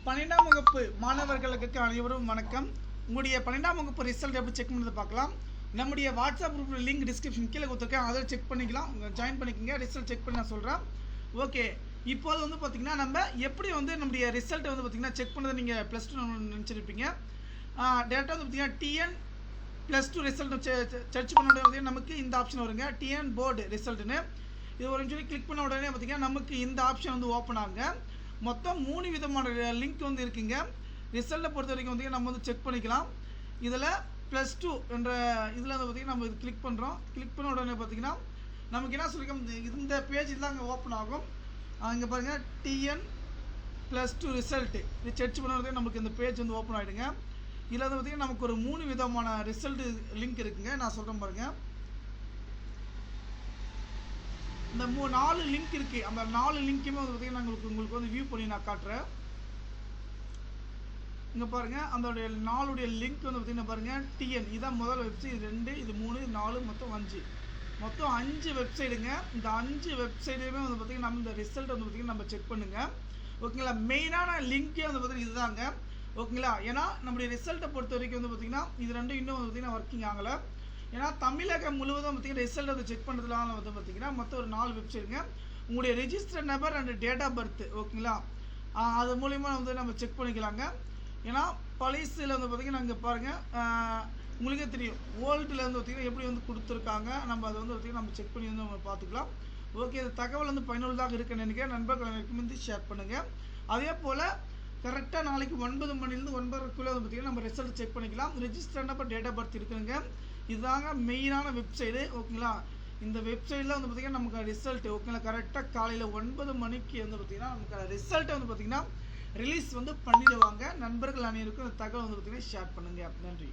12ஆம் வகுப்பு மாணவர்களுக்கு அனைவரும் வணக்கம். உங்களுடைய 12ஆம் வகுப்பு ரிசல்ட் எப்படி செக் பண்ணுறது பார்க்கலாம். நம்முடைய வாட்ஸ்அப் குரூப் லிங்க் டிஸ்கிரிப்ஷன் கீழே கொடுத்துருக்கேன், அதில் செக் பண்ணிக்கலாம். ஜாயின் பண்ணிக்கோங்க. ரிசல்ட் செக் பண்ணி நான் சொல்கிறேன். ஓகே, இப்போது வந்து பார்த்திங்கன்னா நம்ம எப்படி வந்து நம்முடைய ரிசல்ட்டை வந்து பார்த்திங்கன்னா செக் பண்ணதை நீங்கள் +2 நினச்சிருப்பீங்க. டேரெக்டாக வந்து பார்த்திங்கன்னா டிஎன் +2 ரிசல்ட் சர்ச் பண்ண உடனே நமக்கு இந்த ஆப்ஷன் வருங்க, டிஎன் போர்டு ரிசல்ட்டுன்னு. இது ஒரு சொல்லி கிளிக் பண்ண உடனே பார்த்திங்கன்னா நமக்கு இந்த ஆப்ஷன் வந்து ஓப்பன் ஆகுங்க. மொத்தம் 3 விதமான லிங்க் வந்து இருக்குங்க. ரிசல்ட்டை பொறுத்த வரைக்கும் வந்து நம்ம வந்து செக் பண்ணிக்கலாம். இதில் +2 என்ற இதில் வந்து பார்த்திங்கன்னா நம்ம இது கிளிக் பண்ணுறோம். கிளிக் பண்ண உடனே பார்த்திங்கன்னா நமக்கு என்ன சொல்லியிருக்கோம், இந்த பேஜ் தான் அங்கே ஓப்பன் ஆகும். இங்கே பாருங்கள், டிஎன் +2 ரிசல்ட்டு இது சர்ச் பண்ண உடனே நமக்கு இந்த பேஜ் வந்து ஓப்பன் ஆகிடுங்க. இதில் வந்து பார்த்திங்கன்னா நமக்கு ஒரு 3 விதமான ரிசல்ட் லிங்க் இருக்குங்க. நான் சொல்கிறேன் பாருங்கள். இந்த 4 லிங்க் இருக்குது. அந்த 4 லிங்க்குமே வந்து பார்த்திங்கன்னா உங்களுக்கு வந்து வியூ பண்ணி நான் காட்டுறேன். இங்கே பாருங்கள், அதோடைய 4 லிங்க் வந்து பார்த்திங்கன்னா பாருங்கள், டிஎன் இதான் முதல் வெப்சைட், 2 இது 3 இது 4 மொத்தம் 5. மொத்தம் 5 வெப்சைட்டுங்க. இந்த 5 வெப்சைட்டுமே வந்து பார்த்திங்கன்னா நம்ம இந்த ரிசல்ட் வந்து பார்த்திங்கன்னா நம்ம செக் பண்ணுங்கள். ஓகேங்களா, மெயினான லிங்க்கே வந்து பார்த்திங்கன்னா இதுதாங்க. ஓகேங்களா, ஏன்னா நம்முடைய ரிசல்ட்டை பொறுத்த வரைக்கும் வந்து பார்த்திங்கன்னா இது ரெண்டும் இன்னும் வந்து பார்த்திங்கன்னா ஒர்க்கிங் ஆகலை. ஏன்னா தமிழகம் முழுவதும் பார்த்திங்கன்னா ரிசல்ட் வந்து செக் பண்ணுறதுலாம் வந்து பார்த்திங்கன்னா மொத்தம் ஒரு 4 வெப்சைட்டுங்க. உங்களுடைய register number and date of birth, ஓகேங்களா, அது மூலிமா வந்து நம்ம செக் பண்ணிக்கலாங்க. ஏன்னா பழைசில் வந்து பார்த்திங்கன்னா இங்கே பாருங்கள், உங்களுக்கே தெரியும் ஓல்டில் வந்து பார்த்திங்கன்னா எப்படி வந்து கொடுத்துருக்காங்க. நம்ம அதை வந்து பார்த்திங்கன்னா நம்ம செக் பண்ணி வந்து நம்ம பார்த்துக்கலாம். ஓகே, இந்த தகவல் வந்து பயனுள்ளதாக இருக்குன்னு நினைக்கிறேன். நண்பர்கள் அனைவருக்கும் வந்து ஷேர் பண்ணுங்கள். அதே போல் கரெக்டாக நாளைக்கு 9 மணிலேருந்து 9:30 வந்து பார்த்திங்கன்னா நம்ம ரிசல்ட் செக் பண்ணிக்கலாம். Register number date of birth இருக்குங்க. இதுதாங்க மெயினான வெப்சைட்டு. ஓகேங்களா, இந்த வெப்சைட்டில் வந்து பார்த்திங்கன்னா நமக்கு ரிசல்ட், ஓகேங்களா, கரெக்டாக காலையில் 9 மணிக்கு வந்து பார்த்திங்கன்னா நமக்கு ரிசல்ட்டை வந்து பார்த்திங்கன்னா ரிலீஸ் வந்து பண்ணிடுவாங்க. நண்பர்கள் அனைவருக்கும் இந்த தகவல் வந்து பார்த்திங்கன்னா ஷேர் பண்ணுங்கள். நன்றி.